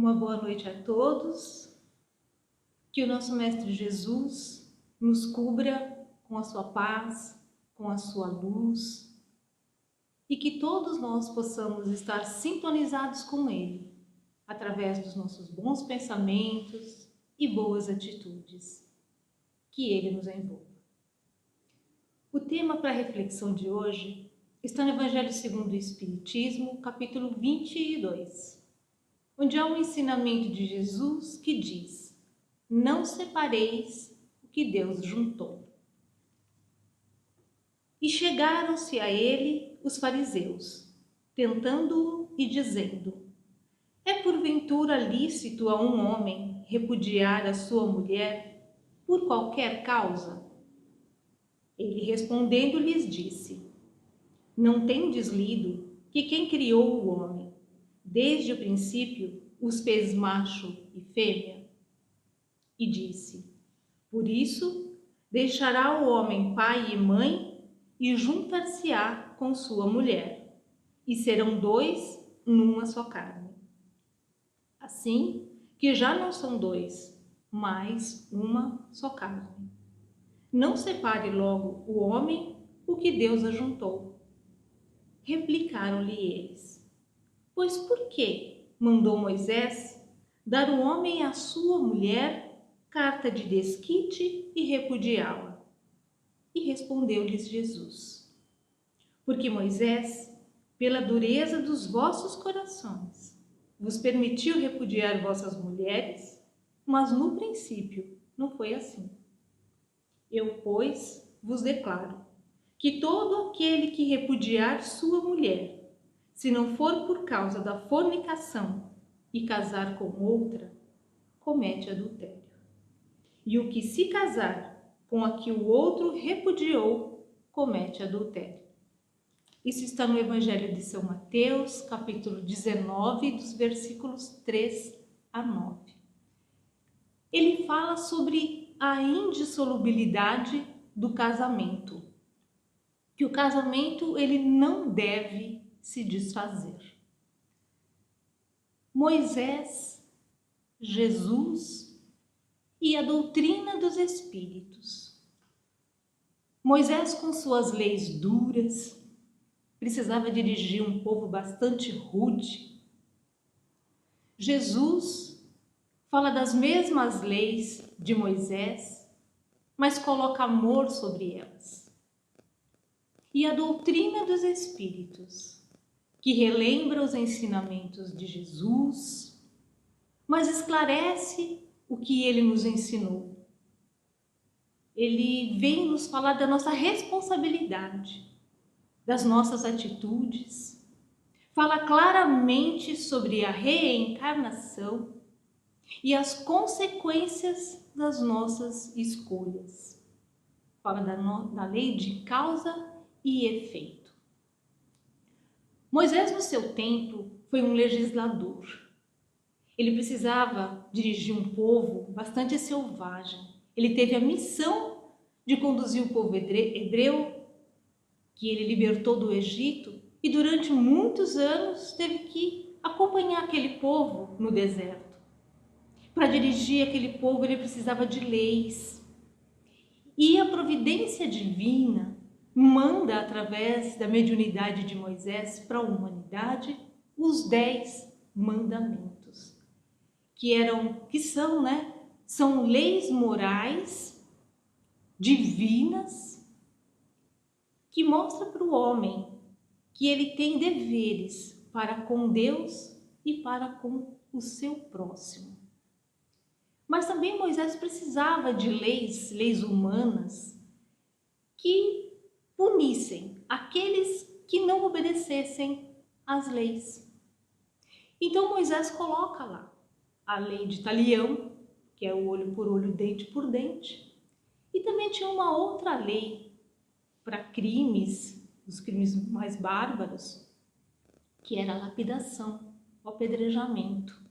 Uma boa noite a todos, que o nosso Mestre Jesus nos cubra com a sua paz, com a sua luz e que todos nós possamos estar sintonizados com Ele, através dos nossos bons pensamentos e boas atitudes. Que Ele nos envolva. O tema para a reflexão de hoje está no Evangelho segundo o Espiritismo, capítulo 22. Onde há um ensinamento de Jesus que diz: não separeis o que Deus juntou. E chegaram-se a ele os fariseus, tentando-o e dizendo: é porventura lícito a um homem repudiar a sua mulher por qualquer causa? Ele respondendo lhes disse: não tendes lido que quem criou o homem desde o princípio os fez macho e fêmea? E disse: por isso deixará o homem pai e mãe e juntar-se-á com sua mulher, e serão dois numa só carne. Assim que já não são dois, mas uma só carne. Não separe logo o homem o que Deus ajuntou. Replicaram-lhe eles: pois por que mandou Moisés dar o homem à sua mulher carta de desquite e repudiá-la? E respondeu-lhes Jesus: porque Moisés, pela dureza dos vossos corações, vos permitiu repudiar vossas mulheres, mas no princípio não foi assim. Eu, pois, vos declaro que todo aquele que repudiar sua mulher, se não for por causa da fornicação e casar com outra, comete adultério. E o que se casar com a que o outro repudiou, comete adultério. Isso está no Evangelho de São Mateus, capítulo 19, dos versículos 3 a 9. Ele fala sobre a indissolubilidade do casamento, que o casamento ele não deve se desfazer. Moisés, Jesus e a doutrina dos espíritos. Moisés, com suas leis duras, precisava dirigir um povo bastante rude. Jesus fala das mesmas leis de Moisés, mas coloca amor sobre elas. E a doutrina dos espíritos, que relembra os ensinamentos de Jesus, mas esclarece o que ele nos ensinou. Ele vem nos falar da nossa responsabilidade, das nossas atitudes, fala claramente sobre a reencarnação e as consequências das nossas escolhas. Fala da lei de causa e efeito. Moisés, no seu tempo, foi um legislador. Ele precisava dirigir um povo bastante selvagem. Ele teve a missão de conduzir o povo hebreu, que ele libertou do Egito, e durante muitos anos teve que acompanhar aquele povo no deserto. Para dirigir aquele povo, ele precisava de leis. E a providência divina manda, através da mediunidade de Moisés para a humanidade, os 10 mandamentos, são leis morais divinas que mostram para o homem que ele tem deveres para com Deus e para com o seu próximo. Mas também Moisés precisava de leis humanas, que punissem aqueles que não obedecessem às leis. Então Moisés coloca lá a lei de talião, que é o olho por olho, dente por dente, e também tinha uma outra lei para crimes, os crimes mais bárbaros, que era a lapidação, o apedrejamento.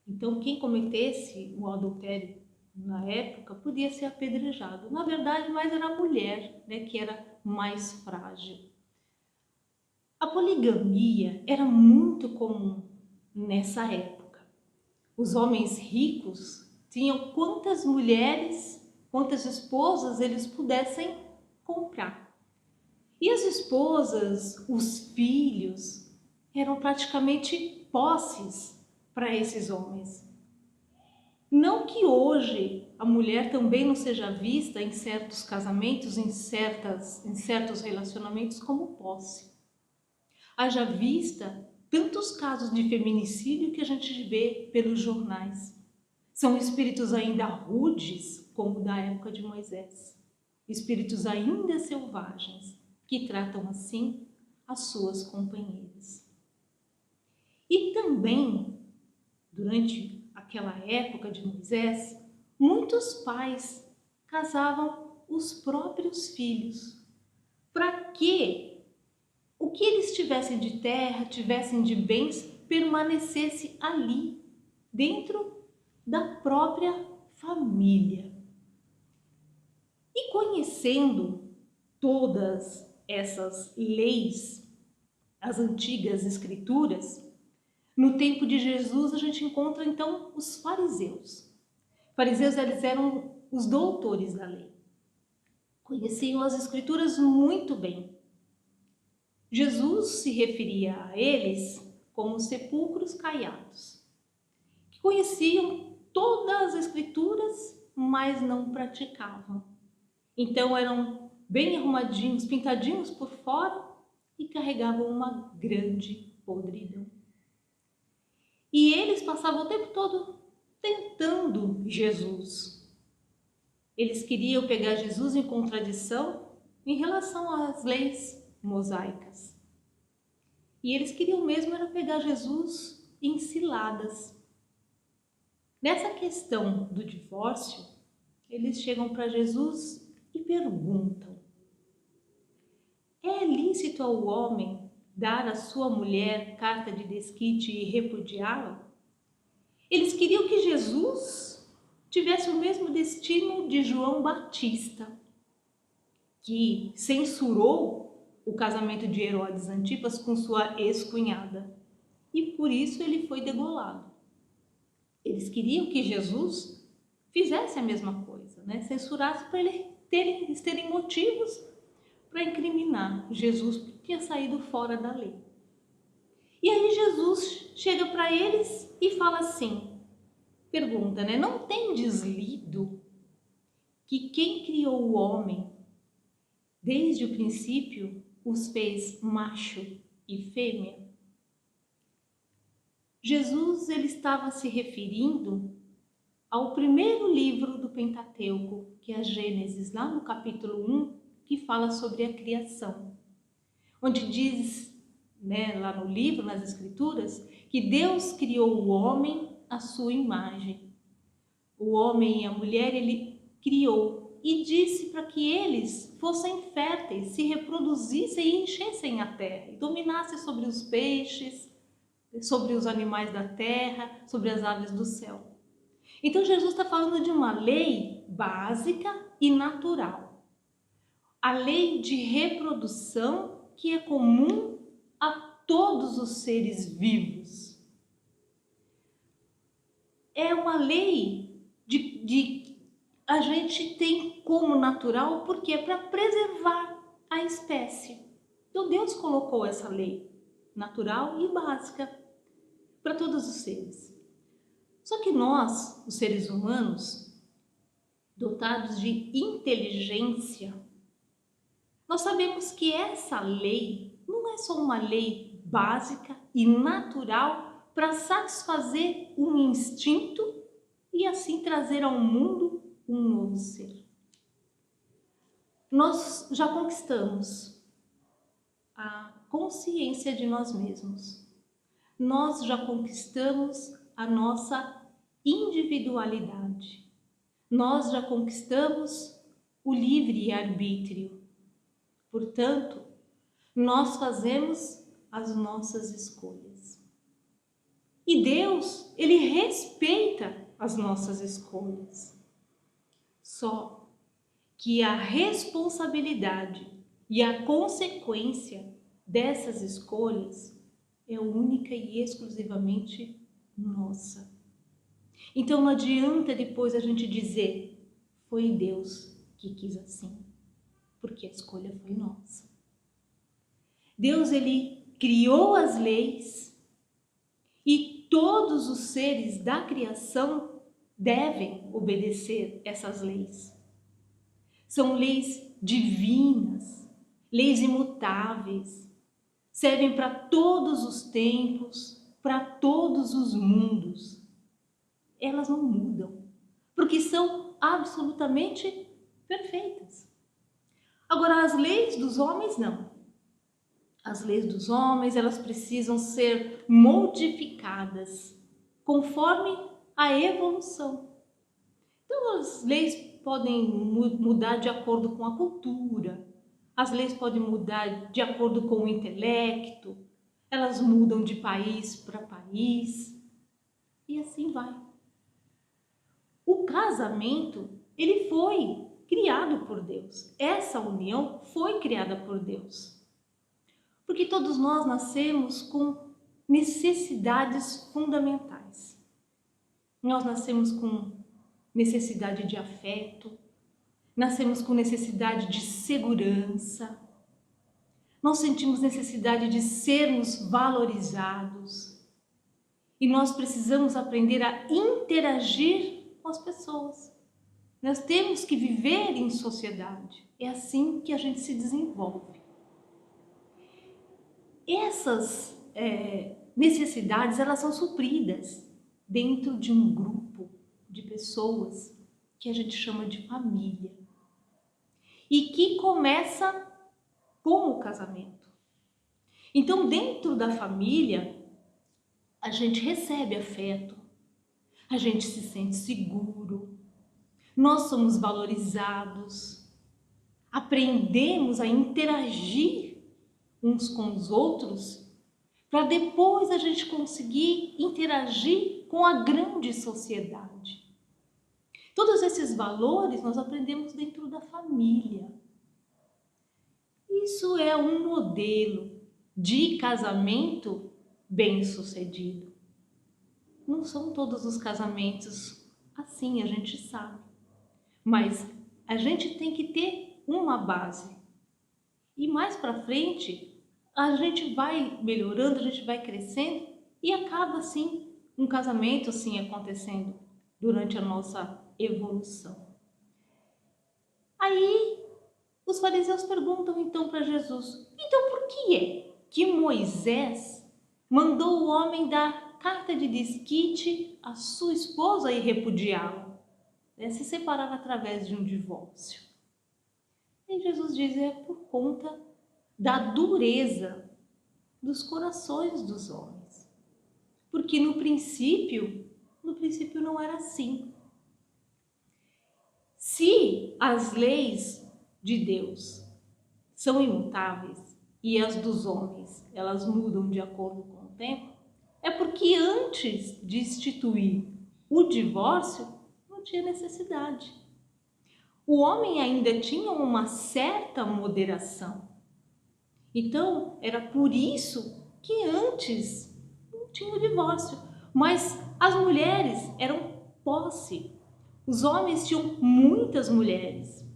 Então quem cometesse o adultério na época podia ser apedrejado. Na verdade, mais era a mulher, que era mais frágil. A poligamia era muito comum nessa época. Os homens ricos tinham quantas mulheres, quantas esposas eles pudessem comprar. E as esposas, os filhos, eram praticamente posses para esses homens. Não que hoje a mulher também não seja vista em certos casamentos, em certos relacionamentos como posse. Haja vista tantos casos de feminicídio que a gente vê pelos jornais. São espíritos ainda rudes, como da época de Moisés. Espíritos ainda selvagens, que tratam assim as suas companheiras. E também, durante aquela época de Moisés, muitos pais casavam os próprios filhos para que o que eles tivessem de terra, tivessem de bens, permanecesse ali, dentro da própria família. E conhecendo todas essas leis, as antigas escrituras, no tempo de Jesus a gente encontra então os fariseus. Fariseus, eles eram os doutores da lei. Conheciam as escrituras muito bem. Jesus se referia a eles como sepulcros caiados, que conheciam todas as escrituras, mas não praticavam. Então eram bem arrumadinhos, pintadinhos por fora e carregavam uma grande podridão. E eles passavam o tempo todo tentando Jesus. Eles queriam pegar Jesus em contradição em relação às leis mosaicas. E eles queriam mesmo era pegar Jesus em ciladas. Nessa questão do divórcio, eles chegam para Jesus e perguntam: é lícito ao homem dar à sua mulher carta de desquite e repudiá-la? Eles queriam que Jesus tivesse o mesmo destino de João Batista, que censurou o casamento de Herodes Antipas com sua ex-cunhada, e por isso ele foi degolado. Eles queriam que Jesus fizesse a mesma coisa, né? Censurasse para eles terem motivos para incriminar Jesus, porque tinha saído fora da lei. E aí Jesus chega para eles e fala assim, pergunta, né? Não tendes lido que quem criou o homem desde o princípio os fez macho e fêmea? Jesus, ele estava se referindo ao primeiro livro do Pentateuco, que é a Gênesis, lá no capítulo 1, que fala sobre a criação. Onde diz, né, lá no livro, nas escrituras, que Deus criou o homem à sua imagem. O homem e a mulher ele criou e disse para que eles fossem férteis, se reproduzissem e enchessem a terra, e dominassem sobre os peixes, sobre os animais da terra, sobre as aves do céu. Então Jesus está falando de uma lei básica e natural. A lei de reprodução que é comum a todos os seres vivos. É uma lei de a gente tem como natural porque é para preservar a espécie. Então Deus colocou essa lei natural e básica para todos os seres. Só que nós, os seres humanos, dotados de inteligência, nós sabemos que essa lei não é só uma lei básica e natural para satisfazer um instinto e assim trazer ao mundo um novo ser. Nós já conquistamos a consciência de nós mesmos. Nós já conquistamos a nossa individualidade. Nós já conquistamos o livre-arbítrio. Portanto, nós fazemos as nossas escolhas. E Deus, ele respeita as nossas escolhas. Só que a responsabilidade e a consequência dessas escolhas é única e exclusivamente nossa. Então não adianta depois a gente dizer, foi Deus que quis assim, porque a escolha foi nossa. Deus, ele criou as leis e todos os seres da criação devem obedecer essas leis. São leis divinas, leis imutáveis, servem para todos os tempos, para todos os mundos. Elas não mudam, porque são absolutamente perfeitas. Agora, as leis dos homens não. As leis dos homens, elas precisam ser modificadas conforme a evolução. Então, as leis podem mudar de acordo com a cultura, as leis podem mudar de acordo com o intelecto, elas mudam de país para país e assim vai. O casamento, ele foi criado por Deus. Essa união foi criada por Deus. Porque todos nós nascemos com necessidades fundamentais. Nós nascemos com necessidade de afeto, nascemos com necessidade de segurança, nós sentimos necessidade de sermos valorizados e nós precisamos aprender a interagir com as pessoas. Nós temos que viver em sociedade, é assim que a gente se desenvolve. Essas necessidades, elas são supridas dentro de um grupo de pessoas que a gente chama de família e que começa com o casamento. Então, dentro da família, a gente recebe afeto, a gente se sente seguro, nós somos valorizados, aprendemos a interagir uns com os outros para depois a gente conseguir interagir com a grande sociedade. Todos esses valores nós aprendemos dentro da família. Isso é um modelo de casamento bem-sucedido. Não são todos os casamentos assim, a gente sabe. Mas a gente tem que ter uma base. E mais para frente, a gente vai melhorando, a gente vai crescendo e acaba assim um casamento assim acontecendo durante a nossa evolução. Aí os fariseus perguntam então para Jesus, então por que é que Moisés mandou o homem dar carta de desquite à sua esposa e repudiá-la, se separar através de um divórcio? E Jesus diz, é por conta da dureza dos corações dos homens. Porque no princípio não era assim. Se as leis de Deus são imutáveis e as dos homens, elas mudam de acordo com o tempo, é porque antes de instituir o divórcio, não tinha necessidade. O homem ainda tinha uma certa moderação. Então, era por isso que antes não tinha o divórcio. Mas as mulheres eram posse. Os homens tinham muitas mulheres.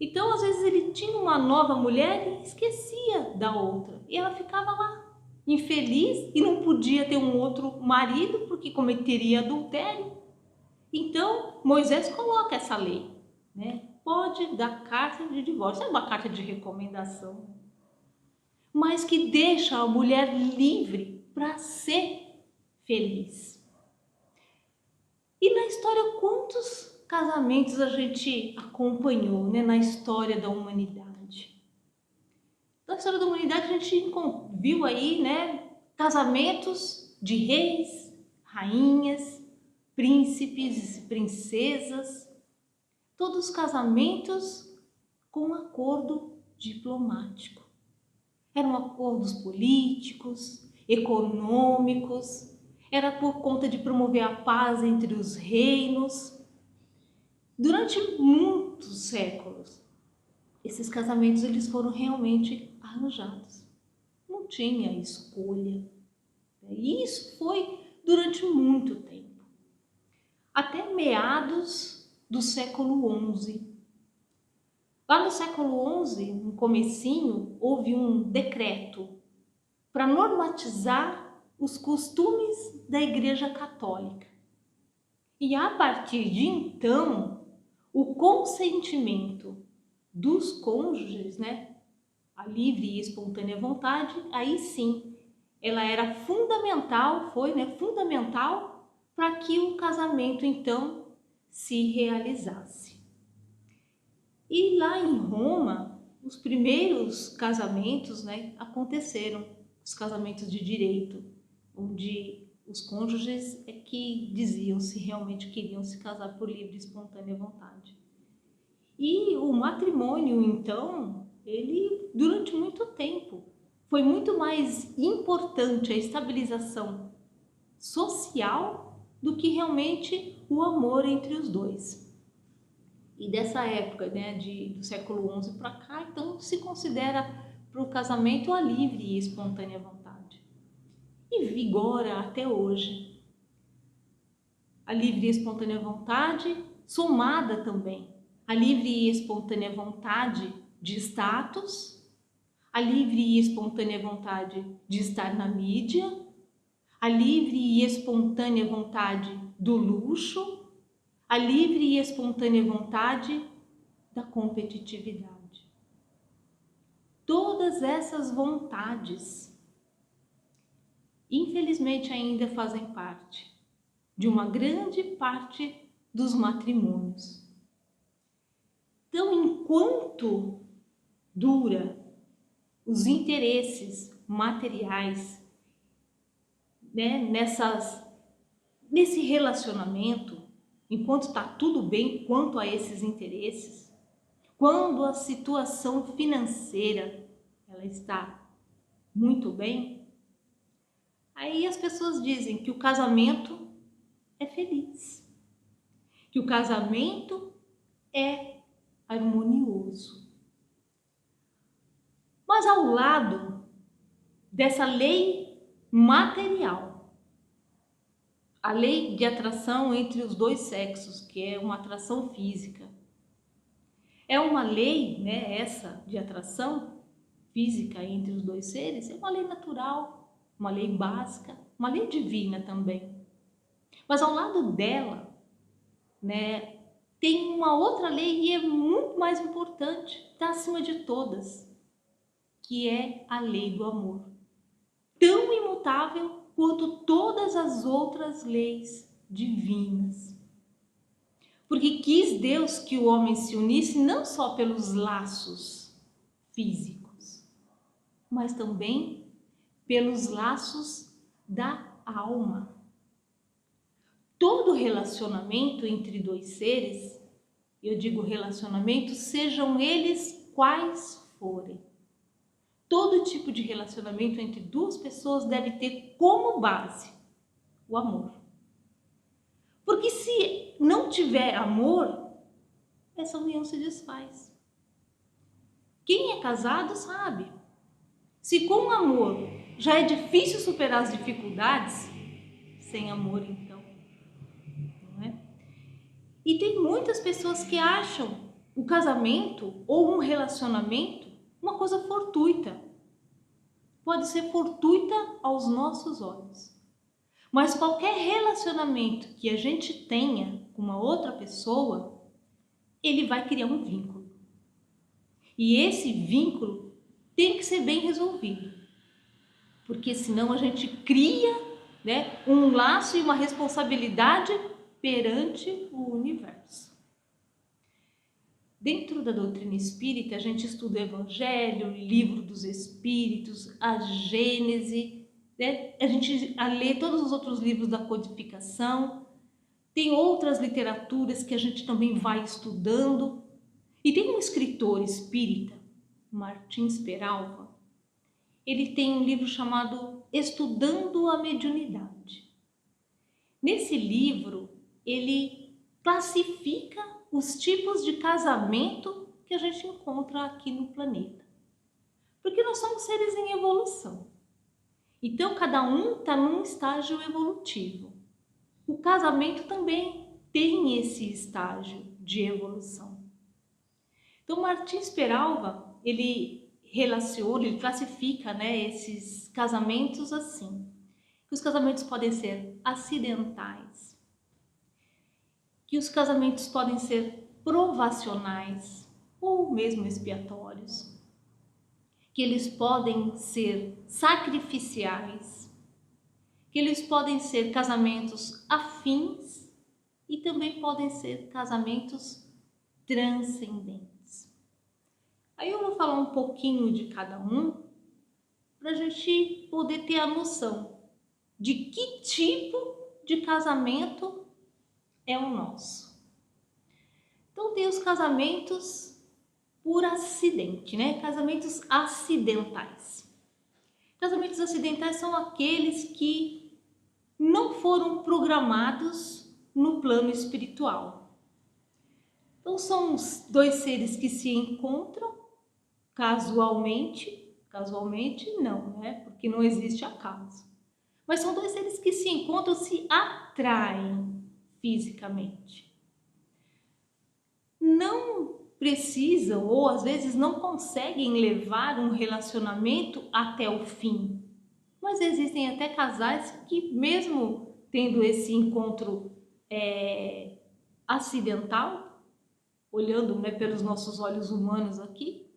Então, às vezes, ele tinha uma nova mulher e esquecia da outra. E ela ficava lá, infeliz, e não podia ter um outro marido porque cometeria adultério. Então, Moisés coloca essa lei, né? Pode dar carta de divórcio, é uma carta de recomendação, mas que deixa a mulher livre para ser feliz. E na história, quantos casamentos a gente acompanhou, né, na história da humanidade? Na história da humanidade a gente viu aí, né, casamentos de reis, rainhas, príncipes e princesas, todos casamentos com acordo diplomático. Eram acordos políticos, econômicos, era por conta de promover a paz entre os reinos. Durante muitos séculos, esses casamentos eles foram realmente arranjados. Não tinha escolha. E isso foi durante muito tempo. até meados do século XI. Lá no século XI, no comecinho, houve um decreto para normatizar os costumes da Igreja Católica. E a partir de então, o consentimento dos cônjuges, né, a livre e espontânea vontade, aí sim, ela era fundamental, foi, né, fundamental para que o casamento então se realizasse. E lá em Roma, os primeiros casamentos, né, aconteceram, os casamentos de direito, onde os cônjuges é que diziam se realmente queriam se casar por livre e espontânea vontade. E o matrimônio, então, ele durante muito tempo foi muito mais importante a estabilização social do que realmente o amor entre os dois. E dessa época, né, do século XI para cá, então se considera para o casamento a livre e espontânea vontade. E vigora até hoje. A livre e espontânea vontade, somada também a livre e espontânea vontade de status, a livre e espontânea vontade de estar na mídia, a livre e espontânea vontade do luxo, a livre e espontânea vontade da competitividade. Todas essas vontades, infelizmente, ainda fazem parte de uma grande parte dos matrimônios. Então, enquanto dura os interesses materiais, né, nesse relacionamento, enquanto está tudo bem quanto a esses interesses, quando a situação financeira ela está muito bem, aí as pessoas dizem que o casamento é feliz, que o casamento é harmonioso. Mas ao lado dessa lei material, a lei de atração entre os dois sexos, que é uma atração física, é uma lei, né, essa de atração física entre os dois seres, é uma lei natural, uma lei básica, uma lei divina também. Mas ao lado dela, né, tem uma outra lei e é muito mais importante, está acima de todas, que é a lei do amor. Tão imutável quanto todas as outras leis divinas. Porque quis Deus que o homem se unisse não só pelos laços físicos, mas também pelos laços da alma. Todo relacionamento entre dois seres, eu digo relacionamento, sejam eles quais forem, todo tipo de relacionamento entre duas pessoas deve ter como base o amor. Porque se não tiver amor, essa união se desfaz. Quem é casado sabe. Se com amor já é difícil superar as dificuldades, sem amor então, não é? E tem muitas pessoas que acham o casamento ou um relacionamento uma coisa fortuita. Pode ser fortuita aos nossos olhos. Mas qualquer relacionamento que a gente tenha com uma outra pessoa, ele vai criar um vínculo. E esse vínculo tem que ser bem resolvido. Porque senão a gente cria, né, um laço e uma responsabilidade perante o universo. Dentro da doutrina espírita, a gente estuda o Evangelho, o Livro dos Espíritos, a Gênese, né? A gente lê todos os outros livros da codificação. Tem outras literaturas que a gente também vai estudando. E tem um escritor espírita, Martins Peralva. Ele tem um livro chamado Estudando a Mediunidade. Nesse livro, ele classifica os tipos de casamento que a gente encontra aqui no planeta. Porque nós somos seres em evolução. Então, cada um está num estágio evolutivo. O casamento também tem esse estágio de evolução. Então, Martins Peralva, ele relaciona, ele classifica, né, esses casamentos assim, que os casamentos podem ser acidentais, que os casamentos podem ser provacionais ou mesmo expiatórios, que eles podem ser sacrificiais, que eles podem ser casamentos afins e também podem ser casamentos transcendentes. Aí eu vou falar um pouquinho de cada um para a gente poder ter a noção de que tipo de casamento é o nosso. Então tem os casamentos por acidente, né? Casamentos acidentais. Casamentos acidentais são aqueles que não foram programados no plano espiritual. Então são os dois seres que se encontram casualmente não, né? Porque não existe acaso. Mas são dois seres que se encontram, se atraem fisicamente. Não precisam ou às vezes não conseguem levar um relacionamento até o fim. Mas existem até casais que, mesmo tendo esse encontro acidental, olhando, né, pelos nossos olhos humanos aqui,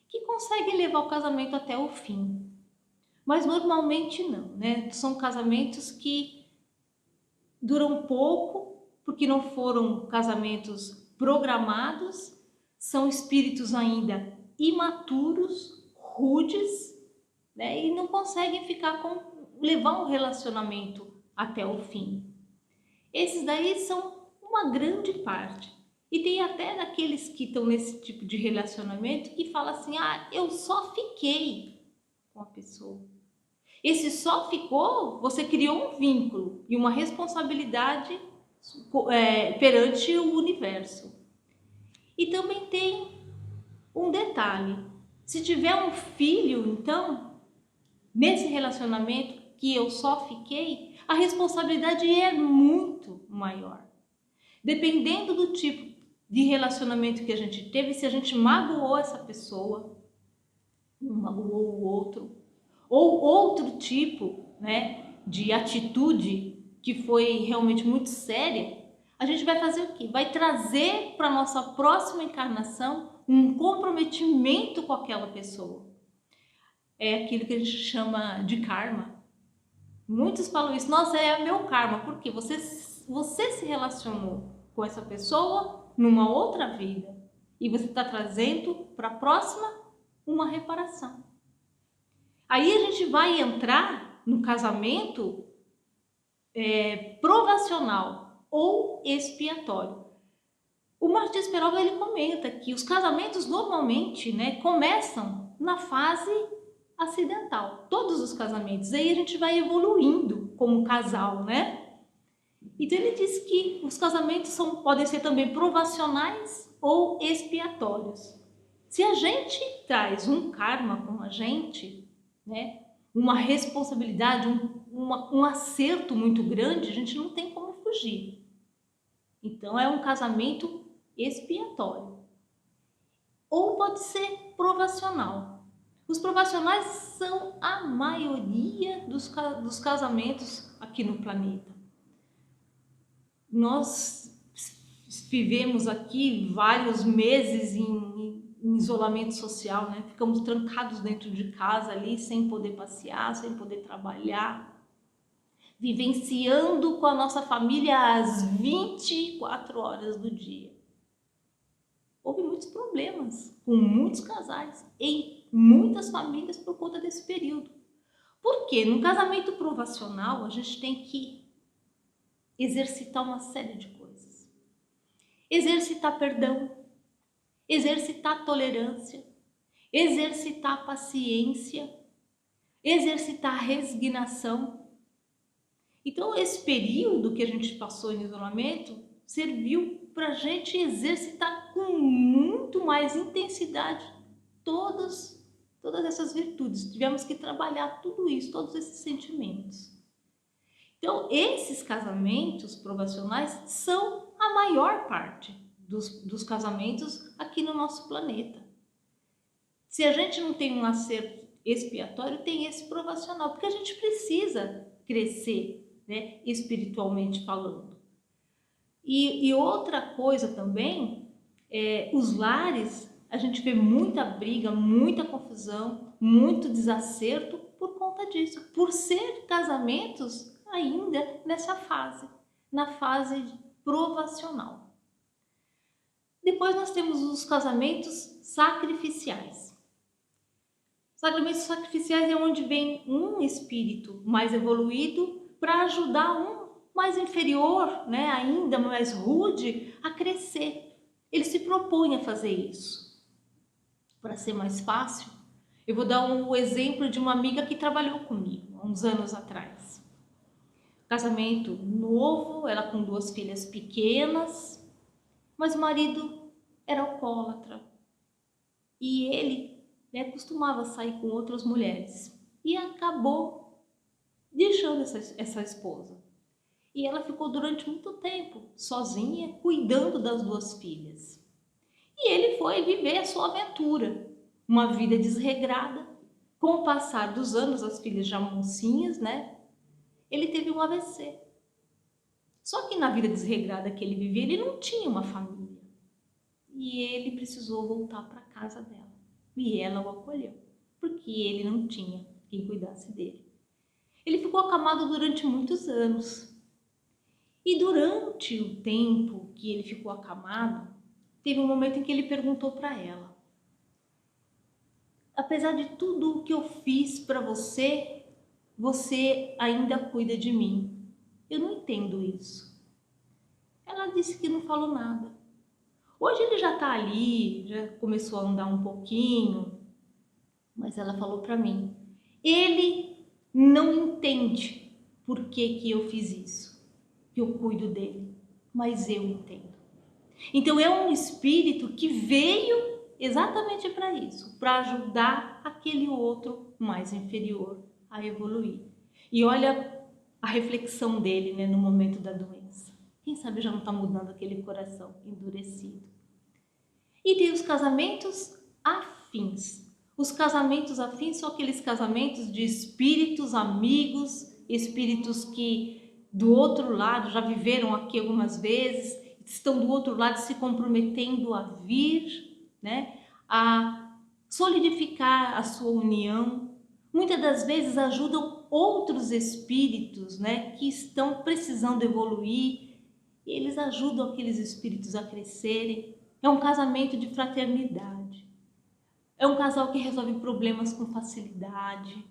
que conseguem levar o casamento até o fim. Mas normalmente não, né? São casamentos que duram pouco, porque não foram casamentos programados, são espíritos ainda imaturos, rudes, né? E não conseguem levar um relacionamento até o fim. Esses daí são uma grande parte. E tem até daqueles que estão nesse tipo de relacionamento que fala assim, eu só fiquei com a pessoa. Esse só ficou, você criou um vínculo e uma responsabilidade perante o universo. E também tem um detalhe, se tiver um filho, então, nesse relacionamento que eu só fiquei, a responsabilidade é muito maior. Dependendo do tipo de relacionamento que a gente teve, se a gente magoou essa pessoa, magoou o outro, ou outro tipo, né, de atitude que foi realmente muito séria, a gente vai fazer o quê? Vai trazer para a nossa próxima encarnação um comprometimento com aquela pessoa. É aquilo que a gente chama de karma. Muitos falam isso, nossa, é meu karma, porque você se relacionou com essa pessoa numa outra vida e você está trazendo para a próxima uma reparação. Aí a gente vai entrar no casamento provacional ou expiatório. O Martins Peralva, ele comenta que os casamentos normalmente, né, começam na fase acidental. Todos os casamentos. Aí a gente vai evoluindo como casal, né? Então ele diz que os casamentos podem ser também provacionais ou expiatórios. Se a gente traz um karma com a gente, né, uma responsabilidade, um acerto muito grande, a gente não tem como fugir. Então é um casamento expiatório. Ou pode ser provacional. Os provacionais são a maioria dos casamentos aqui no planeta. Nós vivemos aqui vários meses em isolamento social, né? Ficamos trancados dentro de casa ali, sem poder passear, sem poder trabalhar, vivenciando com a nossa família às 24 horas do dia. Houve muitos problemas com muitos casais, em muitas famílias por conta desse período. Por quê? No casamento provacional, a gente tem que exercitar uma série de coisas. Exercitar perdão, exercitar tolerância, exercitar paciência, exercitar resignação. Então, esse período que a gente passou em isolamento serviu para a gente exercitar com muito mais intensidade todas essas virtudes. Tivemos que trabalhar tudo isso, todos esses sentimentos. Então, esses casamentos provacionais são a maior parte dos casamentos aqui no nosso planeta. Se a gente não tem um acerto expiatório, tem esse provacional, porque a gente precisa crescer, né, espiritualmente falando. E outra coisa também, os lares, a gente vê muita briga, muita confusão, muito desacerto por conta disso, por ser casamentos ainda nessa fase, na fase provacional. Depois nós temos os casamentos sacrificiais. Sacramentos sacrificiais é onde vem um espírito mais evoluído para ajudar um mais inferior, né, ainda mais rude, a crescer. Ele se propõe a fazer isso. Para ser mais fácil, eu vou dar um exemplo de uma amiga que trabalhou comigo há uns anos atrás. Casamento novo, ela com 2 filhas pequenas, mas o marido era alcoólatra. E ele, né, costumava sair com outras mulheres e acabou deixando essa esposa. E ela ficou durante muito tempo sozinha, cuidando das 2 filhas. E ele foi viver a sua aventura, uma vida desregrada. Com o passar dos anos, as filhas já mocinhas, né? Ele teve um AVC. Só que na vida desregrada que ele vivia, ele não tinha uma família. E ele precisou voltar para a casa dela. E ela o acolheu, porque ele não tinha quem cuidasse dele. Ele ficou acamado durante muitos anos. E durante o tempo que ele ficou acamado, teve um momento em que ele perguntou para ela: apesar de tudo o que eu fiz para você, você ainda cuida de mim. Eu não entendo isso. Ela disse que não falou nada. Hoje ele já está ali, já começou a andar um pouquinho, mas ela falou para mim: ele não entende por que eu fiz isso, que eu cuido dele, mas eu entendo. Então é um espírito que veio exatamente para isso, para ajudar aquele outro mais inferior a evoluir. E olha a reflexão dele, né, no momento da doença. Quem sabe já não está mudando aquele coração endurecido. E tem os casamentos afins. Os casamentos afins são aqueles casamentos de espíritos amigos, espíritos que do outro lado já viveram aqui algumas vezes, estão do outro lado se comprometendo a vir, né, a solidificar a sua união. Muitas das vezes ajudam outros espíritos, né, que estão precisando evoluir. E eles ajudam aqueles espíritos a crescerem. É um casamento de fraternidade. É um casal que resolve problemas com facilidade.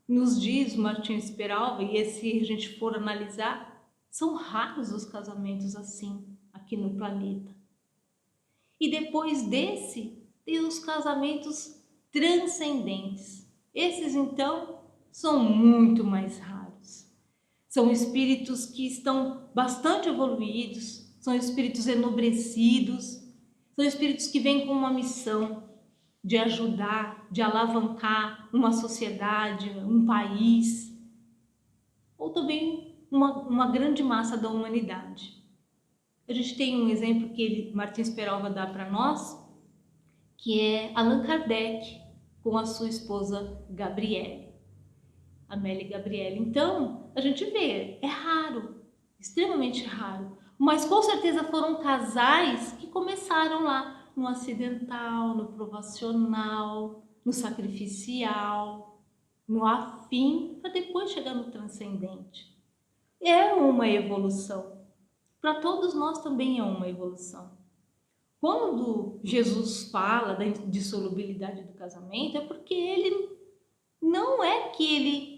Nos diz Martins Peralva, e se a gente for analisar, são raros os casamentos assim aqui no planeta. E depois desse, tem os casamentos transcendentes. Esses, então, são muito mais raros. São espíritos que estão bastante evoluídos, são espíritos enobrecidos, são espíritos que vêm com uma missão de ajudar, de alavancar uma sociedade, um país, ou também uma grande massa da humanidade. A gente tem um exemplo que Martins Peralva dá para nós, que é Allan Kardec com a sua esposa Gabriele, Amélie Gabriele. Então, a gente vê, é raro, extremamente raro, mas com certeza foram casais que começaram lá no acidental, no provacional, no sacrificial, no afim, para depois chegar no transcendente. É uma evolução. Para todos nós também é uma evolução. Quando Jesus fala da indissolubilidade do casamento, é porque ele não é que ele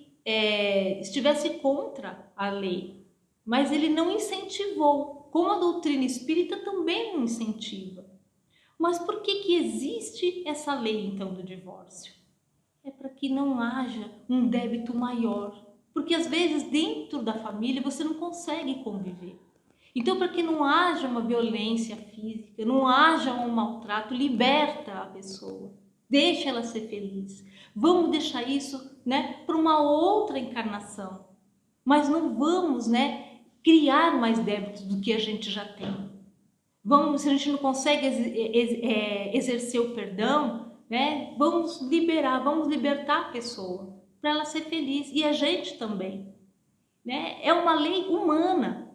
estivesse contra a lei, mas ele não incentivou, como a doutrina espírita também não incentiva. Mas por que existe essa lei, então, do divórcio? É para que não haja um débito maior, porque às vezes dentro da família você não consegue conviver. Então, para que não haja uma violência física, não haja um maltrato, liberta a pessoa, deixa ela ser feliz. Vamos deixar isso, né, para uma outra encarnação. mas não vamos, criar mais débitos do que a gente já tem. Se a gente não consegue exercer o perdão, vamos libertar a pessoa para ela ser feliz, e a gente também. É uma lei humana.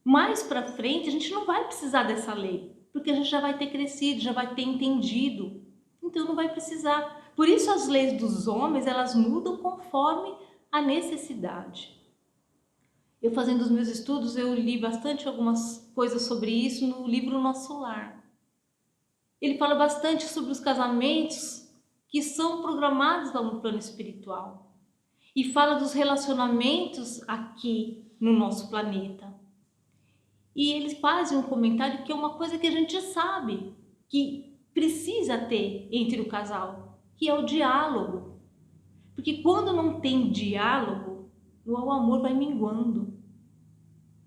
Mais para frente a gente não vai precisar dessa lei, porque a gente já vai ter crescido, já vai ter entendido, então não vai precisar. Por isso as leis dos homens, elas mudam conforme a necessidade. Eu, fazendo os meus estudos, eu li bastante algumas coisas sobre isso no livro Nosso Lar. Ele fala bastante sobre os casamentos que são programados lá no plano espiritual, e fala dos relacionamentos aqui no nosso planeta. E eles fazem um comentário que é uma coisa que a gente sabe que precisa ter entre o casal, que é o diálogo. Porque quando não tem diálogo, o amor vai minguando.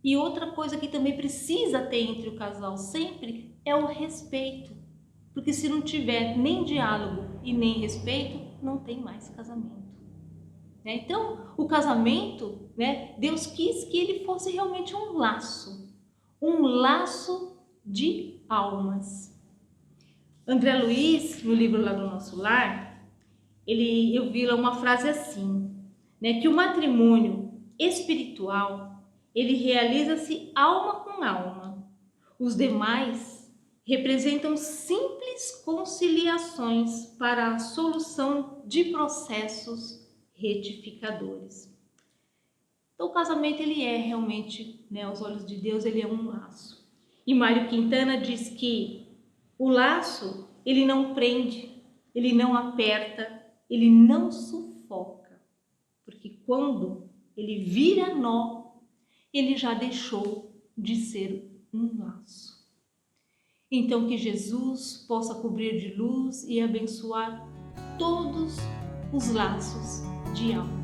E outra coisa que também precisa ter entre o casal sempre é o respeito. Porque se não tiver nem diálogo e nem respeito, não tem mais casamento. Então, o casamento, Deus quis que ele fosse realmente um laço de almas. André Luiz, no livro lá do Nosso Lar, eu vi lá uma frase assim, que o matrimônio espiritual, ele realiza-se alma com alma. Os demais representam simples conciliações para a solução de processos retificadores. Então, o casamento, ele é realmente, aos olhos de Deus, ele é um laço. E Mário Quintana diz que o laço, ele não prende, ele não aperta, ele não sufoca, porque quando ele vira nó, ele já deixou de ser um laço. Então, que Jesus possa cobrir de luz e abençoar todos os laços de alma.